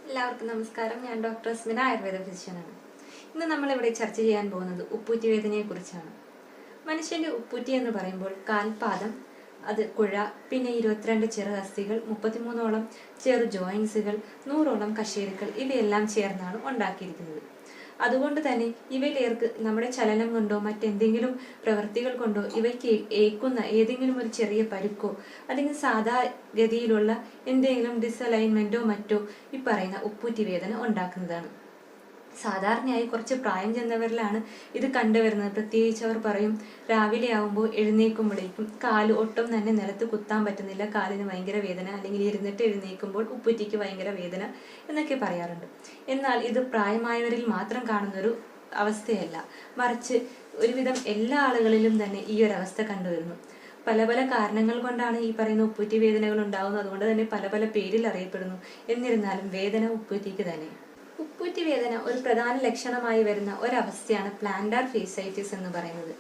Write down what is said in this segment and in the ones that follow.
എല്ലാവർക്കും നമസ്കാരം. ഞാൻ ഡോക്ടർ സ്മിന, ആയുർവേദ ഫിസിഷ്യനാണ്. ഇന്ന് നമ്മളിവിടെ ചർച്ച ചെയ്യാൻ പോകുന്നത് ഉപ്പൂറ്റി വേദനയെക്കുറിച്ചാണ്. മനുഷ്യന്റെ ഉപ്പൂറ്റി എന്ന് പറയുമ്പോൾ കാൽപാദം, അത് കുഴ, പിന്നെ 22 ചെറു അസ്ഥികൾ, 33ഓളം ചെറു ജോയിൻസുകൾ, 100ഓളം കശേരുക്കൾ, ഇവയെല്ലാം ചേർന്നാണ് ഉണ്ടാക്കിയിരിക്കുന്നത്. അതുകൊണ്ട് തന്നെ ഇവയിലേക്ക് നമ്മുടെ ചലനം കൊണ്ടോ മറ്റെന്തെങ്കിലും പ്രവൃത്തികൾ കൊണ്ടോ ഇവയ്ക്ക് ഏൽക്കുന്ന ഏതെങ്കിലും ഒരു ചെറിയ പരുക്കോ അല്ലെങ്കിൽ സാധാഗതിയിലുള്ള എന്തെങ്കിലും ഡിസലൈൻമെന്റോ മറ്റോ ഈ പറയുന്ന ഉപ്പൂറ്റി വേദന ഉണ്ടാക്കുന്നതാണ്. സാധാരണയായി കുറച്ച് പ്രായം ചെന്നവരിലാണ് ഇത് കണ്ടുവരുന്നത്. പ്രത്യേകിച്ച് അവർ പറയും, രാവിലെ ആവുമ്പോൾ എഴുന്നേൽക്കുമ്പോഴേക്കും കാല് ഒട്ടും തന്നെ നിലത്ത് കുത്താൻ പറ്റുന്നില്ല, കാലിന് ഭയങ്കര വേദന, അല്ലെങ്കിൽ ഇരുന്നിട്ട് എഴുന്നേൽക്കുമ്പോൾ ഉപ്പൂറ്റിക്ക് ഭയങ്കര വേദന എന്നൊക്കെ പറയാറുണ്ട്. എന്നാൽ ഇത് പ്രായമായവരിൽ മാത്രം കാണുന്നൊരു അവസ്ഥയല്ല, മറിച്ച് ഒരുവിധം എല്ലാ ആളുകളിലും തന്നെ ഈ ഒരു അവസ്ഥ കണ്ടുവരുന്നു. പല പല കാരണങ്ങൾ കൊണ്ടാണ് ഈ പറയുന്ന ഉപ്പൂറ്റി വേദനകൾ ഉണ്ടാകുന്നത്. അതുകൊണ്ട് തന്നെ പല പല പേരിൽ അറിയപ്പെടുന്നു. എന്നിരുന്നാലും വേദന ഉപ്പൂറ്റിക്ക് തന്നെ. ഉപ്പൂറ്റി വേദന ഒരു പ്രധാന ലക്ഷണമായി വരുന്ന ഒരവസ്ഥയാണ് പ്ലാന്റാർ ഫേസൈറ്റിസ് എന്ന് പറയുന്നത്.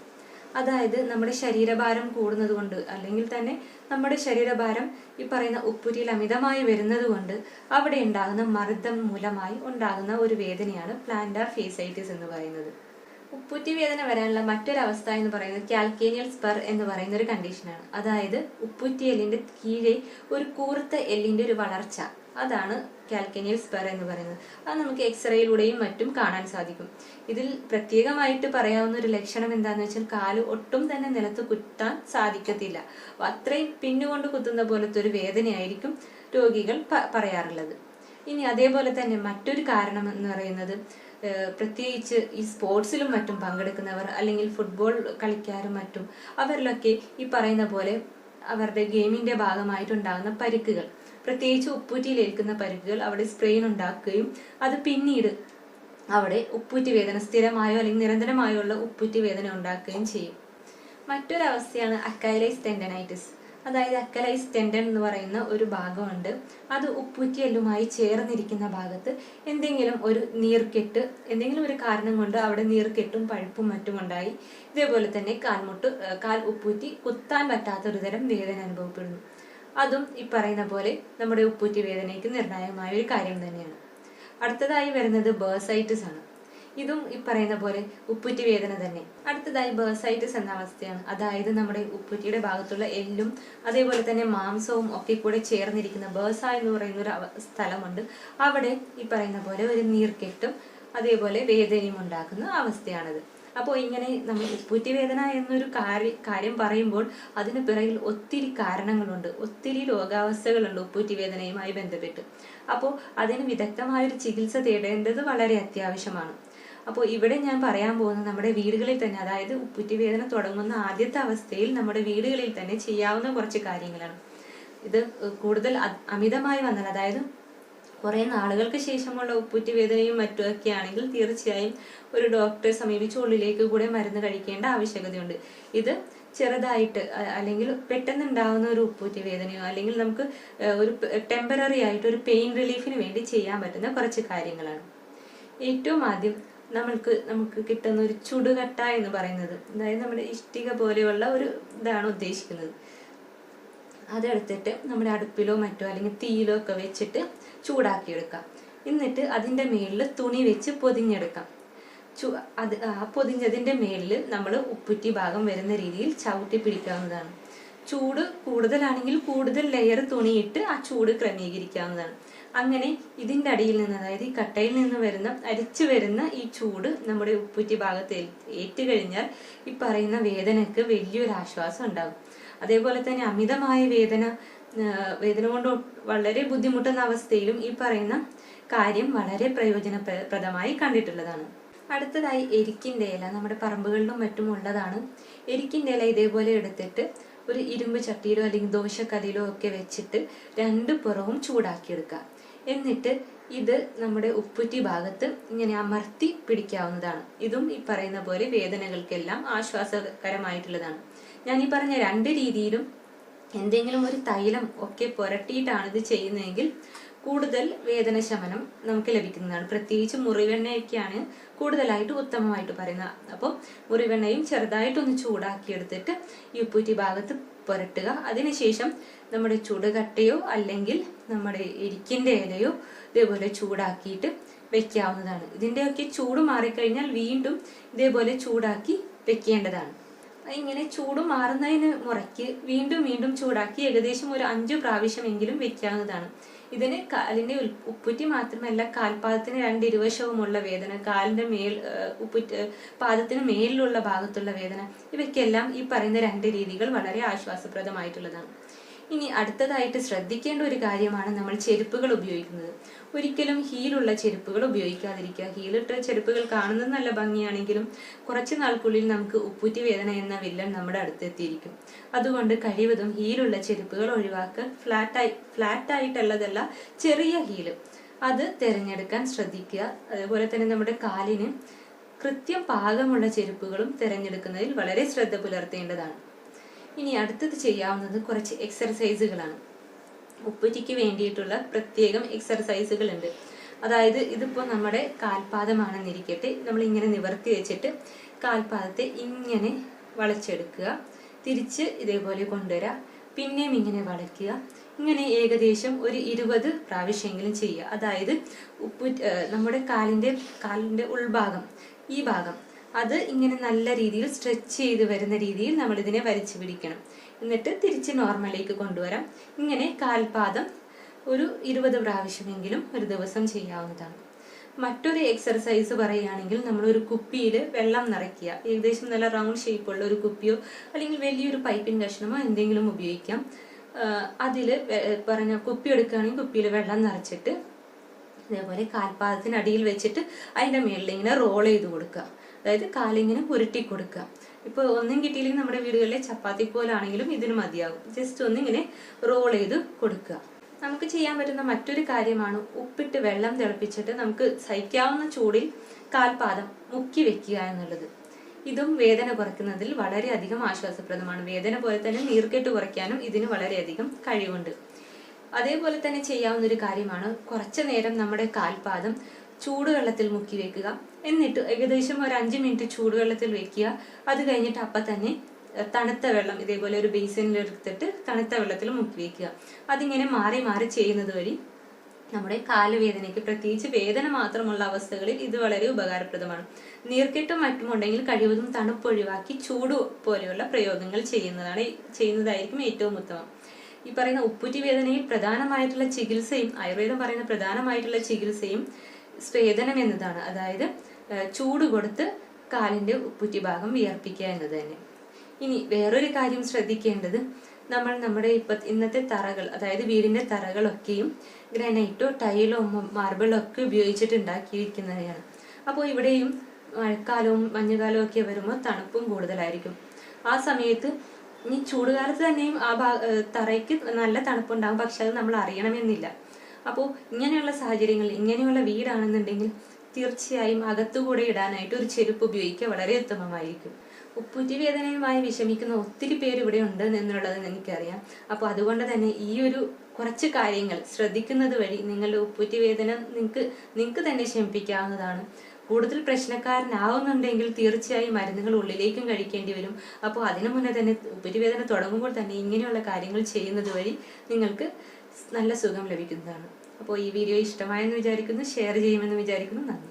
അതായത് നമ്മുടെ ശരീരഭാരം കൂടുന്നത് കൊണ്ട്, അല്ലെങ്കിൽ തന്നെ നമ്മുടെ ശരീരഭാരം ഈ പറയുന്ന ഉപ്പൂറ്റിയിൽ അമിതമായി വരുന്നത് കൊണ്ട് അവിടെ ഉണ്ടാകുന്ന മർദ്ദം മൂലമായി ഉണ്ടാകുന്ന ഒരു വേദനയാണ് പ്ലാന്റാർ ഫേസൈറ്റിസ് എന്ന് പറയുന്നത്. ഉപ്പൂറ്റി വേദന വരാനുള്ള മറ്റൊരവസ്ഥ എന്ന് പറയുന്നത് കാൽക്കേനിയൽ സ്പർ എന്ന് പറയുന്ന ഒരു കണ്ടീഷനാണ്. അതായത് ഉപ്പൂറ്റി എല്ലിന്റെ കീഴെ ഒരു കൂർത്ത എല്ലിന്റെ ഒരു വളർച്ച, അതാണ് കാൽക്കേനിയൽ സ്പർ എന്ന് പറയുന്നത്. അത് നമുക്ക് എക്സ്റേയിലൂടെയും മറ്റും കാണാൻ സാധിക്കും. ഇതിൽ പ്രത്യേകമായിട്ട് പറയാവുന്ന ഒരു ലക്ഷണം എന്താണെന്ന് വെച്ചാൽ കാല് ഒട്ടും തന്നെ നിലത്ത് കുത്താൻ സാധിക്കത്തില്ല. അത്രയും പിന്നുകൊണ്ട് കുത്തുന്ന പോലത്തെ ഒരു വേദനയായിരിക്കും രോഗികൾ പറയാറുള്ളത്. ഇനി അതേപോലെ തന്നെ മറ്റൊരു കാരണം എന്ന് പറയുന്നത്, പ്രത്യേകിച്ച് ഈ സ്പോർട്സിലും മറ്റും പങ്കെടുക്കുന്നവർ, അല്ലെങ്കിൽ ഫുട്ബോൾ കളിക്കാരും മറ്റും, അവരിലൊക്കെ ഈ പറയുന്ന പോലെ അവരുടെ ഗെയിമിന്റെ ഭാഗമായിട്ടുണ്ടാകുന്ന പരിക്കുകൾ, പ്രത്യേകിച്ച് ഉപ്പൂറ്റിയിൽ ഏൽക്കുന്ന പരിക്കുകൾ അവിടെ സ്ട്രെയിൻ ഉണ്ടാക്കുകയും അത് പിന്നീട് അവിടെ ഉപ്പൂറ്റി വേദന, സ്ഥിരമായോ അല്ലെങ്കിൽ നിരന്തരമായോ ഉള്ള ഉപ്പൂറ്റി വേദന ഉണ്ടാക്കുകയും ചെയ്യും. മറ്റൊരവസ്ഥയാണ് അക്കൈലൈസ് ടെൻഡനൈറ്റിസ്. അതായത് അക്കൈലൈസ് ടെൻഡൻ എന്ന് പറയുന്ന ഒരു ഭാഗമുണ്ട്. അത് ഉപ്പൂറ്റി എല്ലുമായി ചേർന്നിരിക്കുന്ന ഭാഗത്ത് എന്തെങ്കിലും ഒരു നീർക്കെട്ട്, എന്തെങ്കിലും ഒരു കാരണം കൊണ്ട് അവിടെ നീർക്കെട്ടും പഴുപ്പും മറ്റും ഉണ്ടായി ഇതേപോലെ തന്നെ കാൽ ഉപ്പൂറ്റി കുത്താൻ പറ്റാത്തൊരു തരം വേദന അനുഭവപ്പെടുന്നു. അതും ഈ പറയുന്ന പോലെ നമ്മുടെ ഉപ്പൂറ്റി വേദനയ്ക്ക് നിർണായകമായ ഒരു കാര്യം തന്നെയാണ്. അടുത്തതായി വരുന്നത് ബേഴ്സൈറ്റിസ് ആണ്. ഇതും ഈ പറയുന്ന പോലെ ഉപ്പൂറ്റി വേദന തന്നെ. അടുത്തതായി ബേഴ്സൈറ്റിസ് എന്ന അവസ്ഥയാണ്. അതായത് നമ്മുടെ ഉപ്പൂറ്റിയുടെ ഭാഗത്തുള്ള എല്ലും അതേപോലെ തന്നെ മാംസവും ഒക്കെ കൂടെ ചേർന്നിരിക്കുന്ന ബേഴ്സ എന്ന് പറയുന്ന ഒരു സ്ഥലമുണ്ട്. അവിടെ ഈ പറയുന്ന പോലെ ഒരു നീർക്കെട്ടും അതേപോലെ വേദനയും ഉണ്ടാക്കുന്ന അവസ്ഥയാണത്. അപ്പോൾ ഇങ്ങനെ നമ്മൾ ഉപ്പൂറ്റി വേദന എന്നൊരു കാര്യം പറയുമ്പോൾ അതിന് പിറകിൽ ഒത്തിരി കാരണങ്ങളുണ്ട്, ഒത്തിരി രോഗാവസ്ഥകളുണ്ട് ഉപ്പൂറ്റി വേദനയുമായി ബന്ധപ്പെട്ട്. അപ്പോൾ അതിന് വിദഗ്ധമായൊരു ചികിത്സ തേടേണ്ടത് വളരെ അത്യാവശ്യമാണ്. അപ്പോൾ ഇവിടെ ഞാൻ പറയാൻ പോകുന്നത് നമ്മുടെ വീടുകളിൽ തന്നെ, അതായത് ഉപ്പൂറ്റി വേദന തുടങ്ങുന്ന ആദ്യത്തെ അവസ്ഥയിൽ നമ്മുടെ വീടുകളിൽ തന്നെ ചെയ്യാവുന്ന കുറച്ച് കാര്യങ്ങളാണ്. ഇത് കൂടുതൽ അമിതമായി വന്നാൽ, അതായത് കുറേ നാളുകൾക്ക് ശേഷമുള്ള ഉപ്പൂറ്റി വേദനയും മറ്റുമൊക്കെ ആണെങ്കിൽ തീർച്ചയായും ഒരു ഡോക്ടറെ സമീപിച്ച് ഉള്ളിലേക്ക് കൂടെ മരുന്ന് കഴിക്കേണ്ട ആവശ്യകതയുണ്ട്. ഇത് ചെറുതായിട്ട് അല്ലെങ്കിൽ പെട്ടെന്ന് ഉണ്ടാകുന്ന ഒരു ഉപ്പൂറ്റി വേദനയോ അല്ലെങ്കിൽ നമുക്ക് ഒരു ടെമ്പററി ആയിട്ട് ഒരു പെയിൻ റിലീഫിന് വേണ്ടി ചെയ്യാൻ പറ്റുന്ന കുറച്ച് കാര്യങ്ങളാണ്. ഏറ്റവും ആദ്യം നമുക്ക് കിട്ടുന്ന ഒരു ചുടുകട്ട എന്ന് പറയുന്നത്, അതായത് നമ്മുടെ ഇഷ്ടിക പോലെയുള്ള ഒരു ഇതാണ് ഉദ്ദേശിക്കുന്നത്. അതെടുത്തിട്ട് നമ്മുടെ അടുപ്പിലോ മറ്റോ അല്ലെങ്കിൽ തീയിലോ ഒക്കെ വെച്ചിട്ട് ചൂടാക്കിയെടുക്കാം. എന്നിട്ട് അതിൻ്റെ മേളിൽ തുണി വെച്ച് പൊതിഞ്ഞെടുക്കാം. പൊതിഞ്ഞതിൻ്റെ മേളിൽ നമ്മൾ ഉപ്പൂറ്റി ഭാഗം വരുന്ന രീതിയിൽ ചവിട്ടി പിടിക്കാവുന്നതാണ്. ചൂട് കൂടുതലാണെങ്കിൽ കൂടുതൽ ലെയർ തുണിയിട്ട് ആ ചൂട് ക്രമീകരിക്കാവുന്നതാണ്. അങ്ങനെ ഇതിൻ്റെ അടിയിൽ നിന്ന്, അതായത് ഈ കട്ടയിൽ നിന്ന് അരിച്ചു വരുന്ന ഈ ചൂട് നമ്മുടെ ഉപ്പൂറ്റി ഭാഗത്ത് ഏറ്റുകഴിഞ്ഞാൽ ഈ പറയുന്ന വേദനക്ക് വലിയൊരു ആശ്വാസം ഉണ്ടാകും. അതേപോലെ തന്നെ അമിതമായ വേദന കൊണ്ട് വളരെ ബുദ്ധിമുട്ടുന്ന അവസ്ഥയിലും ഈ പറയുന്ന കാര്യം വളരെ പ്രയോജനപ്രദമായി കണ്ടിട്ടുള്ളതാണ്. അടുത്തതായി എരിക്കിൻ്റെ ഇല, നമ്മുടെ പറമ്പുകളിലും മറ്റും ഉള്ളതാണ്. എരിക്കിൻ്റെ ഇല ഇതേപോലെ എടുത്തിട്ട് ഒരു ഇരുമ്പ് ചട്ടിയിലോ അല്ലെങ്കിൽ ദോശക്കല്ലിലോ ഒക്കെ വെച്ചിട്ട് രണ്ട് പുറവും ചൂടാക്കിയെടുക്കുക. എന്നിട്ട് ഇത് നമ്മുടെ ഉപ്പൂറ്റി ഭാഗത്ത് ഇങ്ങനെ അമർത്തി പിടിക്കാവുന്നതാണ്. ഇതും ഈ പറയുന്ന പോലെ വേദനകൾക്കെല്ലാം ആശ്വാസകരമായിട്ടുള്ളതാണ്. ഞാൻ ഈ പറഞ്ഞ രണ്ട് രീതിയിലും എന്തെങ്കിലും ഒരു തൈലം ഒക്കെ പുരട്ടിയിട്ടാണ് ഇത് ചെയ്യുന്നതെങ്കിൽ കൂടുതൽ വേദനശമനം നമുക്ക് ലഭിക്കുന്നതാണ്. പ്രത്യേകിച്ച് മുറിവെണ്ണയൊക്കെയാണ് കൂടുതലായിട്ട് ഉത്തമമായിട്ട് പറയുന്നത്. അപ്പോൾ മുറിവെണ്ണയും ചെറുതായിട്ടൊന്ന് ചൂടാക്കിയെടുത്തിട്ട് ഈ ഉപ്പൂറ്റി ഭാഗത്ത് പുരട്ടുക. അതിനുശേഷം നമ്മുടെ ചുടുകട്ടയോ അല്ലെങ്കിൽ നമ്മുടെ എരിക്കിൻ്റെ ഇലയോ ഇതേപോലെ ചൂടാക്കിയിട്ട് വെക്കാവുന്നതാണ്. ഇതിൻ്റെയൊക്കെ ചൂട് മാറിക്കഴിഞ്ഞാൽ വീണ്ടും ഇതേപോലെ ചൂടാക്കി വെക്കേണ്ടതാണ്. ഇങ്ങനെ ചൂട് മാറുന്നതിന് മുറയ്ക്ക് വീണ്ടും വീണ്ടും ചൂടാക്കി ഏകദേശം ഒരു 5 പ്രാവശ്യമെങ്കിലും വെക്കാവുന്നതാണ്. ഇതിന് കാലിൻ്റെ ഉപ്പൂറ്റി മാത്രമല്ല, കാൽപാദത്തിന് 2 ഇരുവശവുമുള്ള വേദന, കാലിൻ്റെ പാദത്തിന് മേലിലുള്ള ഭാഗത്തുള്ള വേദന, ഇവയ്ക്കെല്ലാം ഈ പറയുന്ന 2 രീതികൾ വളരെ ആശ്വാസപ്രദമായിട്ടുള്ളതാണ്. ഇനി അടുത്തതായിട്ട് ശ്രദ്ധിക്കേണ്ട ഒരു കാര്യമാണ് നമ്മൾ ചെരുപ്പുകൾ ഉപയോഗിക്കുന്നത്. ഒരിക്കലും ഹീലുള്ള ചെരുപ്പുകൾ ഉപയോഗിക്കാതിരിക്കുക. ഹീലിട്ട ചെരുപ്പുകൾ കാണുന്നത് നല്ല ഭംഗിയാണെങ്കിലും കുറച്ച് നാൾക്കുള്ളിൽ നമുക്ക് ഉപ്പൂറ്റി വേദന എന്ന വില്ലൻ നമ്മുടെ അടുത്തെത്തിയിരിക്കും. അതുകൊണ്ട് കഴിവതും ഹീലുള്ള ചെരുപ്പുകൾ ഒഴിവാക്കുക. ഫ്ലാറ്റായിട്ടുള്ളതല്ല, ചെറിയ ഹീല് അത് തിരഞ്ഞെടുക്കാൻ ശ്രദ്ധിക്കുക. അതുപോലെ തന്നെ നമ്മുടെ കാലിന് കൃത്യം പാകമുള്ള ചെരുപ്പുകളും തിരഞ്ഞെടുക്കുന്നതിൽ വളരെ ശ്രദ്ധ പുലർത്തേണ്ടതാണ്. ഇനി അടുത്തത് ചെയ്യാവുന്നത് കുറച്ച് എക്സർസൈസുകളാണ്. ഉപ്പൂറ്റിക്ക് വേണ്ടിയിട്ടുള്ള പ്രത്യേകം എക്സർസൈസുകളുണ്ട്. അതായത് ഇതിപ്പോൾ നമ്മുടെ കാൽപാദമാണെന്നിരിക്കട്ടെ, നമ്മൾ ഇങ്ങനെ നിവർത്തി വെച്ചിട്ട് കാൽപാദത്തെ ഇങ്ങനെ വളച്ചെടുക്കുക, തിരിച്ച് ഇതേപോലെ കൊണ്ടുവരിക, പിന്നെയും ഇങ്ങനെ വളയ്ക്കുക. ഇങ്ങനെ ഏകദേശം ഒരു 20 പ്രാവശ്യമെങ്കിലും ചെയ്യുക. അതായത് നമ്മുടെ കാലിൻ്റെ ഉൾഭാഗം, ഈ ഭാഗം അത് ഇങ്ങനെ നല്ല രീതിയിൽ സ്ട്രെച്ച് ചെയ്ത് വരുന്ന രീതിയിൽ നമ്മളിതിനെ വലിച്ചു പിടിക്കണം. എന്നിട്ട് തിരിച്ച് നോർമലിലേക്ക് കൊണ്ടുവരാം. ഇങ്ങനെ കാൽപാദം ഒരു 20 പ്രാവശ്യമെങ്കിലും ഒരു ദിവസം ചെയ്യാവുന്നതാണ്. മറ്റൊരു എക്സർസൈസ് പറയുകയാണെങ്കിൽ, നമ്മളൊരു കുപ്പിയിൽ വെള്ളം നിറയ്ക്കുക. ഏകദേശം നല്ല റൗണ്ട് ഷേപ്പുള്ള ഒരു കുപ്പിയോ അല്ലെങ്കിൽ വലിയൊരു പൈപ്പിൻ കഷ്ണമോ എന്തെങ്കിലും ഉപയോഗിക്കാം. അതിൽ പറഞ്ഞ കുപ്പി എടുക്കുകയാണെങ്കിൽ കുപ്പിയിൽ വെള്ളം നിറച്ചിട്ട് ഇതേപോലെ കാൽപാദത്തിനടിയിൽ വെച്ചിട്ട് അതിൻ്റെ മേളിൽ ഇങ്ങനെ റോൾ ചെയ്ത് കൊടുക്കുക. അതായത് കാലിങ്ങനെ ഉരുട്ടി കൊടുക്കുക. ഇപ്പോൾ ഒന്നും കിട്ടിയില്ലെങ്കിൽ നമ്മുടെ വീടുകളിലെ ചപ്പാത്തി പോലാണെങ്കിലും ഇതിന് മതിയാകും. ജസ്റ്റ് ഒന്നിങ്ങനെ റോൾ ചെയ്ത് കൊടുക്കുക. നമുക്ക് ചെയ്യാൻ പറ്റുന്ന മറ്റൊരു കാര്യമാണ് ഉപ്പിട്ട് വെള്ളം തിളപ്പിച്ചിട്ട് നമുക്ക് സഹിക്കാവുന്ന ചൂടിൽ കാൽപാദം മുക്കി വെക്കുക എന്നുള്ളത്. ഇതും വേദന കുറയ്ക്കുന്നതിൽ വളരെയധികം ആശ്വാസപ്രദമാണ്. വേദന പോലെ തന്നെ നീർക്കെട്ട് കുറയ്ക്കാനും ഇതിന് വളരെയധികം കഴിവുണ്ട്. അതേപോലെ തന്നെ ചെയ്യാവുന്ന ഒരു കാര്യമാണ് കുറച്ചു നേരം നമ്മുടെ കാൽപാദം ചൂടുവെള്ളത്തിൽ മുക്കി വെക്കുക. എന്നിട്ട് ഏകദേശം ഒരു 5 മിനിറ്റ് ചൂടുവെള്ളത്തിൽ വെക്കുക. അത് കഴിഞ്ഞിട്ട് അപ്പം തന്നെ തണുത്ത വെള്ളം ഇതേപോലെ ഒരു ബേസിനിൽ എടുത്തിട്ട് തണുത്ത വെള്ളത്തിൽ മുക്കി വെക്കുക. അതിങ്ങനെ മാറി മാറി ചെയ്യുന്നത് വഴി നമ്മുടെ കാലുവേദനയ്ക്ക്, പ്രത്യേകിച്ച് വേദന മാത്രമുള്ള അവസ്ഥകളിൽ ഇത് വളരെ ഉപകാരപ്രദമാണ്. നീർക്കെട്ടും മറ്റും ഉണ്ടെങ്കിൽ കഴിവതും തണുപ്പ് ഒഴിവാക്കി ചൂട് പോലെയുള്ള പ്രയോഗങ്ങൾ ചെയ്യുന്നതായിരിക്കും ഏറ്റവും ഉത്തമം. ഈ പറയുന്ന ഉപ്പൂറ്റി വേദനയിൽ പ്രധാനമായിട്ടുള്ള ചികിത്സയും, ആയുർവേദം പറയുന്ന പ്രധാനമായിട്ടുള്ള ചികിത്സയും സ്വേദനം എന്നതാണ്. അതായത് ചൂട് കൊടുത്ത് കാലിൻ്റെ ഉപ്പൂറ്റി ഭാഗം വിയർപ്പിക്കുക എന്നത് തന്നെ. ഇനി വേറൊരു കാര്യം ശ്രദ്ധിക്കേണ്ടത്, നമ്മുടെ ഇന്നത്തെ തറകൾ, അതായത് വീടിൻ്റെ തറകളൊക്കെയും ഗ്രാനൈറ്റോ ടൈലോ മാർബിളോ ഒക്കെ ഉപയോഗിച്ചിട്ട് ഉണ്ടാക്കിയിരിക്കുന്നവയാണ്. അപ്പോൾ ഇവിടെയും മഴക്കാലവും മഞ്ഞുകാലവും ഒക്കെ വരുമ്പോൾ തണുപ്പും കൂടുതലായിരിക്കും. ആ സമയത്ത് ഈ ചൂടുകാലത്ത് തന്നെയും തറയ്ക്ക് നല്ല തണുപ്പുണ്ടാകും, പക്ഷെ അത് നമ്മൾ അറിയണമെന്നില്ല. അപ്പോൾ ഇങ്ങനെയുള്ള സാഹചര്യങ്ങളിൽ, ഇങ്ങനെയുള്ള വീടാണെന്നുണ്ടെങ്കിൽ തീർച്ചയായും അകത്തുകൂടെ ഇടാനായിട്ട് ഒരു ചെരുപ്പ് ഉപയോഗിക്കുക വളരെ ഉത്തമമായിരിക്കും. ഉപ്പൂറ്റി വേദനയുമായി വിഷമിക്കുന്ന ഒത്തിരി പേര് ഇവിടെ ഉണ്ട് എന്നുള്ളത് എനിക്കറിയാം. അപ്പോൾ അതുകൊണ്ട് തന്നെ ഈ ഒരു കുറച്ച് കാര്യങ്ങൾ ശ്രദ്ധിക്കുന്നത് വഴി നിങ്ങളുടെ ഉപ്പൂറ്റി വേദന നിങ്ങൾക്ക് തന്നെ ശമിപ്പിക്കാവുന്നതാണ്. കൂടുതൽ പ്രശ്നക്കാരനാവുന്നുണ്ടെങ്കിൽ തീർച്ചയായും മരുന്നുകൾ ഉള്ളിലേക്കും കഴിക്കേണ്ടി വരും. അപ്പോൾ അതിനു മുന്നേ തന്നെ ഉപ്പൂറ്റി വേദന തുടങ്ങുമ്പോൾ തന്നെ ഇങ്ങനെയുള്ള കാര്യങ്ങൾ ചെയ്യുന്നത് വഴി നിങ്ങൾക്ക് നല്ല സുഖം ലഭിക്കുന്നതാണ്. അപ്പോൾ ഈ വീഡിയോ ഇഷ്ടമായെന്ന് വിചാരിക്കുന്നു, ഷെയർ ചെയ്യുമെന്ന് വിചാരിക്കുന്നു. നന്ദി.